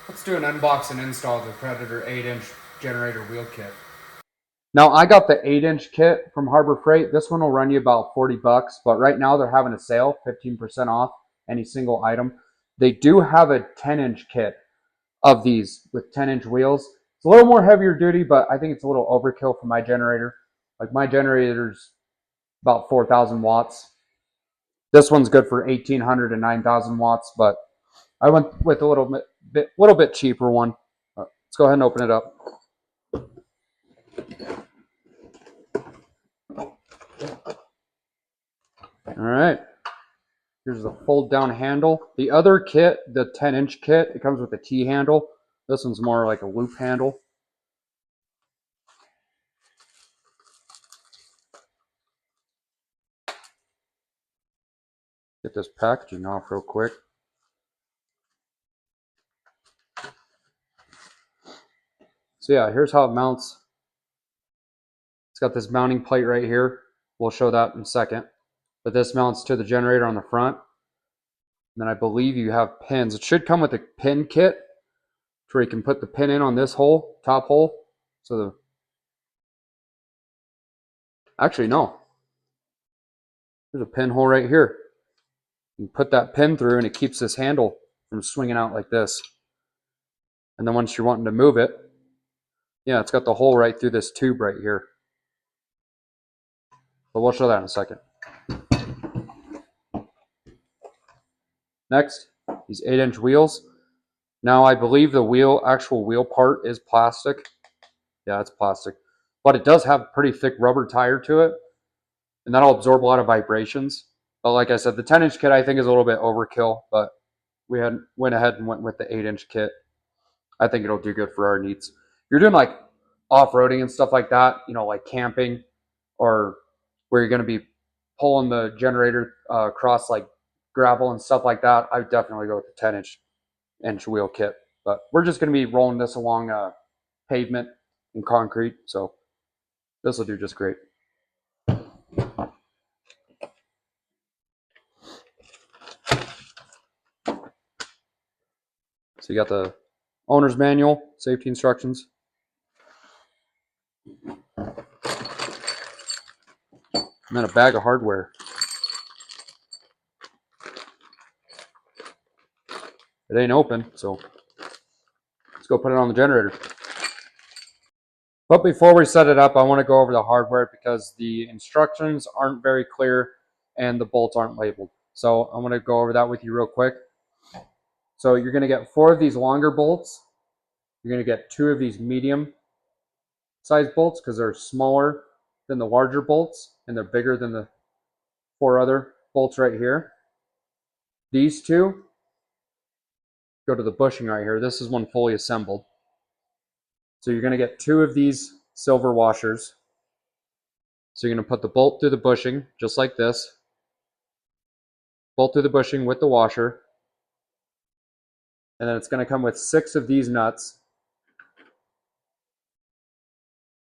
Let's do an unbox and install of the Predator 8-inch generator wheel kit. Now I got the 8-inch kit from Harbor Freight. This one will run you about 40 bucks, but right now they're having a sale, 15% off any single item. They do have a 10-inch kit of these with 10-inch wheels. It's a little more heavier duty, but I think it's a little overkill for my generator. Like my generator's about 4,000 watts. This one's good for 1,800 and 9,000 watts, but I went with a little bit cheaper one. Let's go ahead and open it up. All right. Here's the fold down handle. The other kit, the 10-inch kit, it comes with a T handle. This one's more like a loop handle. Get this packaging off real quick. So yeah, here's how it mounts. It's got this mounting plate right here. We'll show that in a second. But this mounts to the generator on the front. And then I believe you have pins. It should come with a pin kit where you can put the pin in on this hole, top hole. So actually no. There's a pin hole right here. You put that pin through and it keeps this handle from swinging out like this. And then once you're wanting to move it, yeah, it's got the hole right through this tube right here. But we'll show that in a second. Next, these 8-inch wheels. Now I believe the actual wheel part is plastic. Yeah, it's plastic. But it does have a pretty thick rubber tire to it. And that'll absorb a lot of vibrations. But like I said, the 10-inch kit I think is a little bit overkill, but we went ahead and went with the 8-inch kit. I think it'll do good for our needs. If you're doing like off-roading and stuff like that, you know, like camping, or where you're going to be pulling the generator across like gravel and stuff like that, I would definitely go with the 10-inch wheel kit. But we're just going to be rolling this along pavement and concrete, so this will do just great. So you got the owner's manual, safety instructions. And then a bag of hardware. It ain't open, so let's go put it on the generator. But before we set it up, I want to go over the hardware because the instructions aren't very clear and the bolts aren't labeled. So I'm going to go over that with you real quick. So you're going to get 4 of these longer bolts. You're going to get 2 of these medium size bolts because they're smaller than the larger bolts and they're bigger than the 4 other bolts right here. These 2 go to the bushing right here. This is one fully assembled. So you're going to get 2 of these silver washers. So you're going to put the bolt through the bushing just like this. Bolt through the bushing with the washer. And then it's going to come with 6 of these nuts,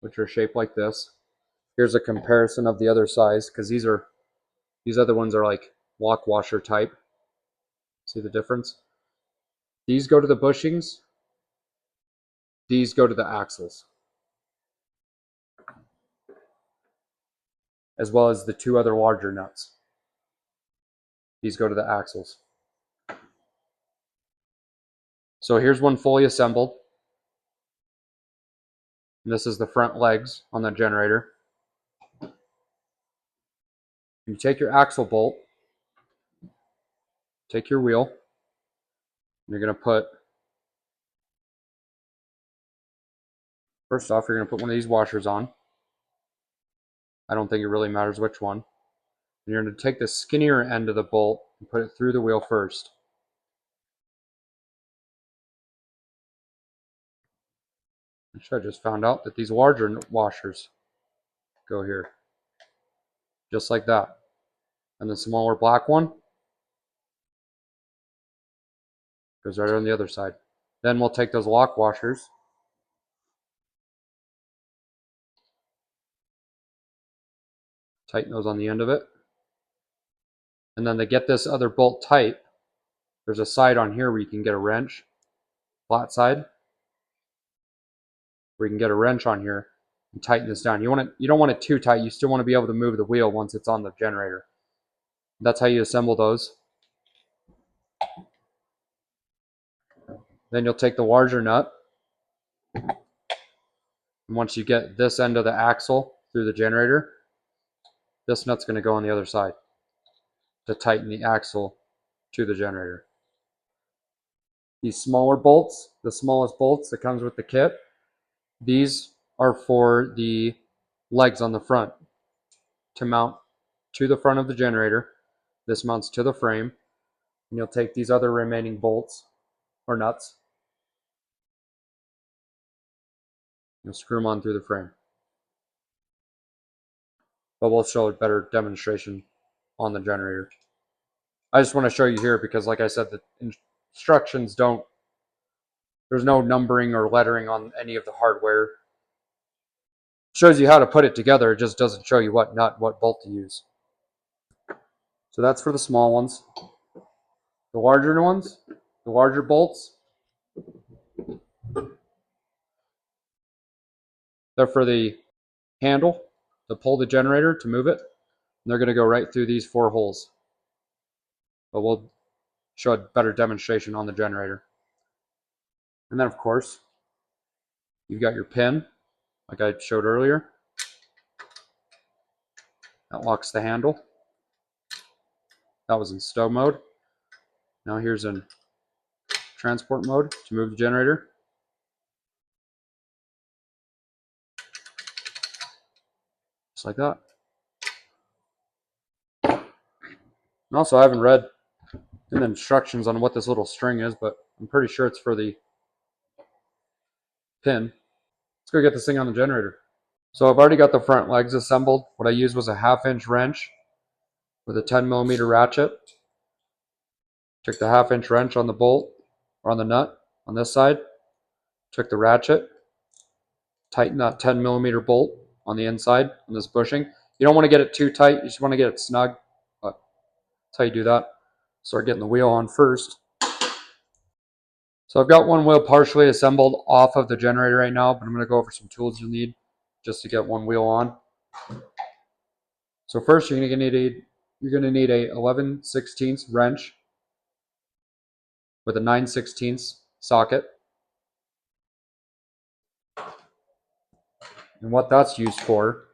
which are shaped like this. Here's a comparison of the other size because these other ones are like lock washer type. See the difference? These go to the bushings. These go to the axles, as well as the 2 other larger nuts. These go to the axles. So here's one fully assembled. And this is the front legs on the generator. You take your axle bolt, take your wheel, and you're going to put, first off, you're going to put one of these washers on. I don't think it really matters which one. And you're going to take the skinnier end of the bolt and put it through the wheel first. Actually, I just found out that these larger washers go here. Just like that. And the smaller black one goes right on the other side. Then we'll take those lock washers, tighten those on the end of it. And then to get this other bolt tight, there's a side on here where you can get a wrench. flat side. We can get a wrench on here and tighten this down. You don't want it too tight. You still want to be able to move the wheel once it's on the generator. That's how you assemble those. Then you'll take the larger nut. And once you get this end of the axle through the generator, this nut's going to go on the other side to tighten the axle to the generator. These smaller bolts, the smallest bolts that comes with the kit, these are for the legs on the front to mount to the front of the generator. This mounts to the frame, and you'll take these other remaining bolts or nuts, you'll screw them on through the frame. But we'll show a better demonstration on the generator. I just want to show you here because, like I said, the instructions don't, there's no numbering or lettering on any of the hardware. It shows you how to put it together, it just doesn't show you what nut, what bolt to use. So that's for the small ones. The larger ones, the larger bolts, they're for the handle to pull the generator to move it. And they're going to go right through these 4 holes. But we'll show a better demonstration on the generator. And then, of course, you've got your pin, like I showed earlier. That locks the handle. That was in stow mode. Now here's in transport mode to move the generator. Just like that. And also, I haven't read in the instructions on what this little string is, but I'm pretty sure it's for the pin. Let's go get this thing on the generator. So I've already got the front legs assembled. What I used was a 1/2-inch wrench with a 10mm ratchet. Took the 1/2-inch wrench on the bolt, or on the nut, on this side. Took the ratchet, tightened that 10mm bolt on the inside, on this bushing. You don't want to get it too tight, you just want to get it snug. But that's how you do that. Start getting the wheel on first. So I've got one wheel partially assembled off of the generator right now, but I'm going to go over some tools you'll need just to get one wheel on. So first you're going to need a 11/16 wrench with a 9/16 socket. And what that's used for,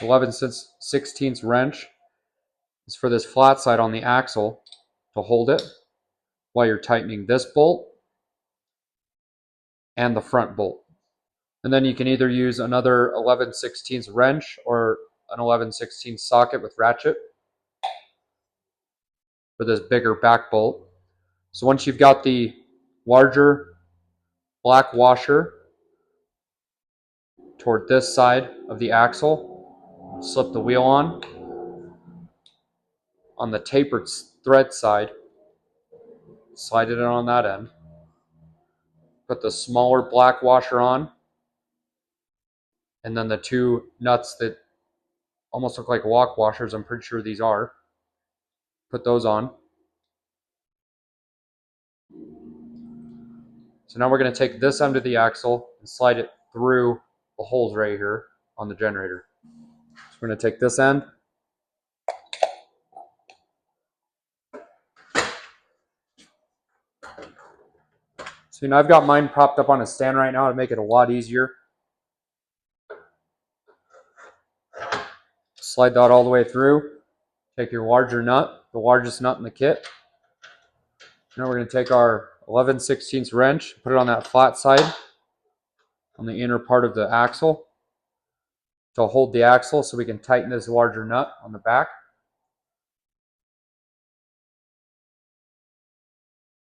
11/16 wrench is for this flat side on the axle to hold it while you're tightening this bolt and the front bolt. And then you can either use another 11/16 wrench or an 11/16 socket with ratchet for this bigger back bolt. So once you've got the larger black washer toward this side of the axle, slip the wheel on. On the tapered thread side, slide it in on that end. Put the smaller black washer on, and then the 2 nuts that almost look like lock washers, I'm pretty sure these are. Put those on. So now we're going to take this end of the axle and slide it through the holes right here on the generator. So we're going to take this end. So I've got mine propped up on a stand right now to make it a lot easier. Slide that all the way through. Take your larger nut, the largest nut in the kit. Now we're going to take our 11/16 wrench, put it on that flat side on the inner part of the axle to hold the axle so we can tighten this larger nut on the back.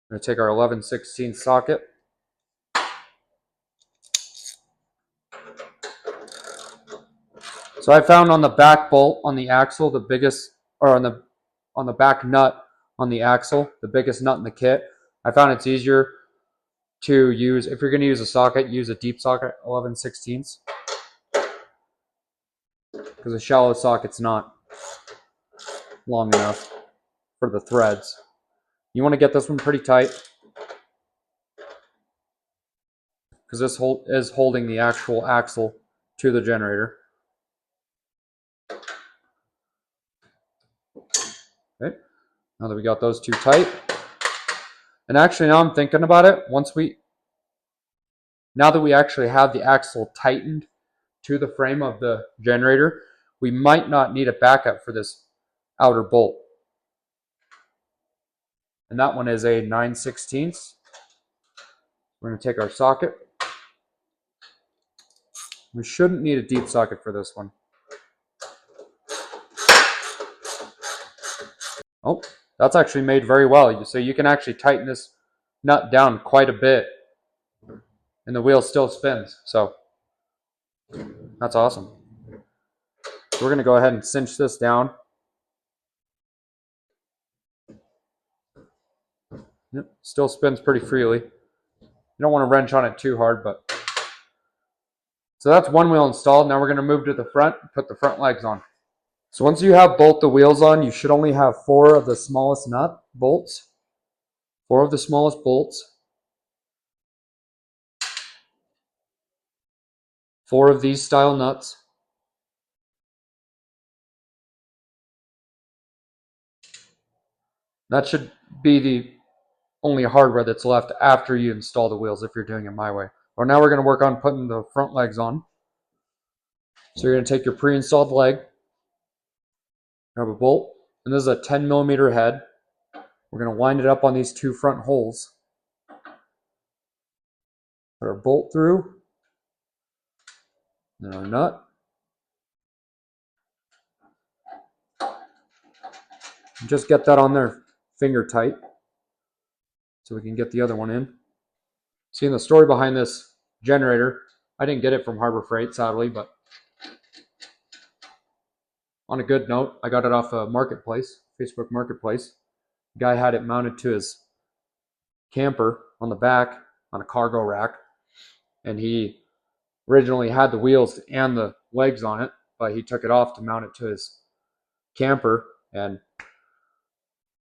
We're going to take our 11/16 socket. So I found on the back bolt on the axle, the biggest, or on the back nut on the axle, the biggest nut in the kit. I found it's easier to use, if you're going to use a socket, use a deep socket, 11/16. Because a shallow socket's not long enough for the threads. You want to get this one pretty tight. because this is holding the actual axle to the generator. Okay, now that we got those two tight, and actually now I'm thinking about it, now that we actually have the axle tightened to the frame of the generator, we might not need a backup for this outer bolt. And that one is a 9/16. We're going to take our socket. We shouldn't need a deep socket for this one. Oh, that's actually made very well. So you can actually tighten this nut down quite a bit and the wheel still spins. So that's awesome. So we're going to go ahead and cinch this down. Yep, still spins pretty freely. You don't want to wrench on it too hard, but so that's one wheel installed. Now we're going to move to the front and put the front legs on. So once you have both the wheels on, you should only have 4 of the smallest nut bolts. 4 of the smallest bolts. 4 of these style nuts. That should be the only hardware that's left after you install the wheels if you're doing it my way. Well, now we're going to work on putting the front legs on. So you're going to take your pre-installed leg, grab a bolt, and this is a 10mm head. We're going to wind it up on these 2 front holes. Put our bolt through, then our nut. And just get that on there finger tight so we can get the other one in. Seeing the story behind this generator, I didn't get it from Harbor Freight, sadly, but on a good note, I got it off a marketplace, Facebook Marketplace. The guy had it mounted to his camper on the back on a cargo rack, and he originally had the wheels and the legs on it, but he took it off to mount it to his camper, and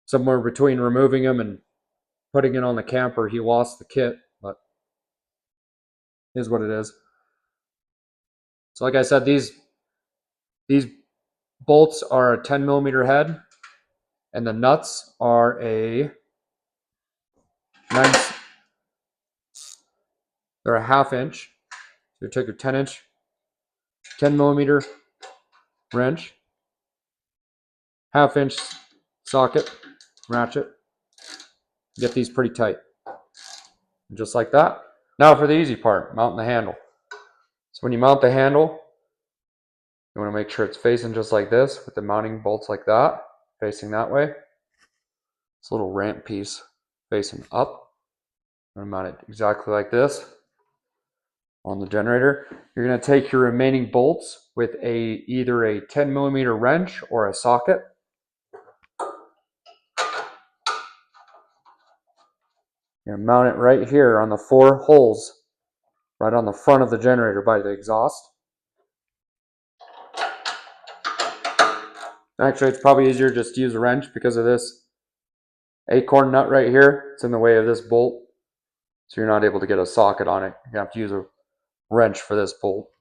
somewhere between removing them and putting it on the camper, he lost the kit, but it is what it is. So like I said, these bolts are a 10mm head, and the nuts are they're a 1/2 inch. So you take your 10mm wrench, 1/2 inch socket, ratchet, get these pretty tight. And just like that. Now for the easy part, mounting the handle. So when you mount the handle, you want to make sure it's facing just like this with the mounting bolts like that, facing that way. This little ramp piece facing up. I'm going to mount it exactly like this on the generator. You're going to take your remaining bolts with either a 10mm wrench or a socket. You're going to mount it right here on the 4 holes, right on the front of the generator by the exhaust. Actually, it's probably easier just to use a wrench because of this acorn nut right here. It's in the way of this bolt, so you're not able to get a socket on it. You have to use a wrench for this bolt.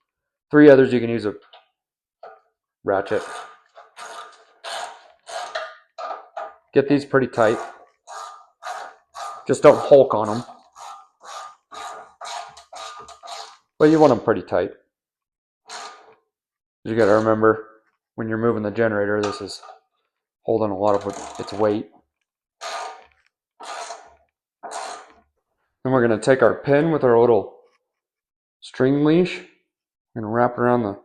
3 others you can use a ratchet. Get these pretty tight. Just don't hulk on them. But you want them pretty tight. You got to remember, when you're moving the generator, this is holding a lot of its weight. Then we're going to take our pin with our little string leash. We're going to wrap it around the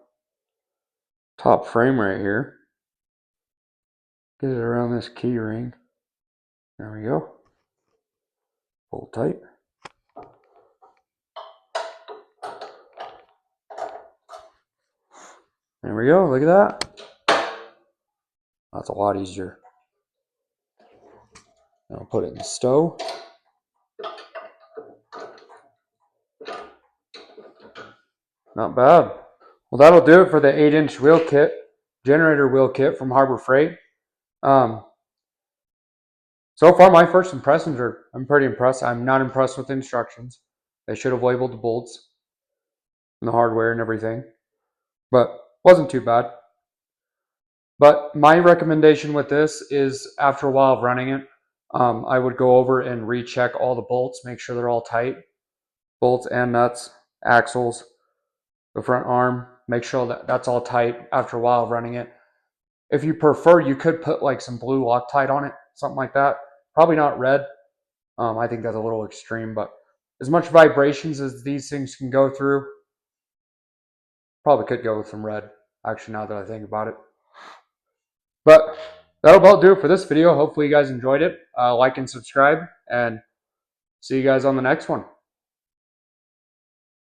top frame right here. Get it around this key ring. There we go. Pull tight. There we go. Look at that. That's a lot easier. Now I'll put it in the stove. Not bad. Well, that'll do it for the 8-inch wheel kit, generator wheel kit from Harbor Freight. So far, my first impressions are, I'm pretty impressed. I'm not impressed with the instructions. They should have labeled the bolts and the hardware and everything, but wasn't too bad. But my recommendation with this is after a while of running it, I would go over and recheck all the bolts, make sure they're all tight. Bolts and nuts, axles, the front arm, make sure that that's all tight after a while of running it. If you prefer, you could put like some blue Loctite on it, something like that. Probably not red. I think that's a little extreme, but as much vibrations as these things can go through, probably could go with some red, actually, now that I think about it. But that'll about do it for this video. Hopefully you guys enjoyed it. Like and subscribe, and see you guys on the next one.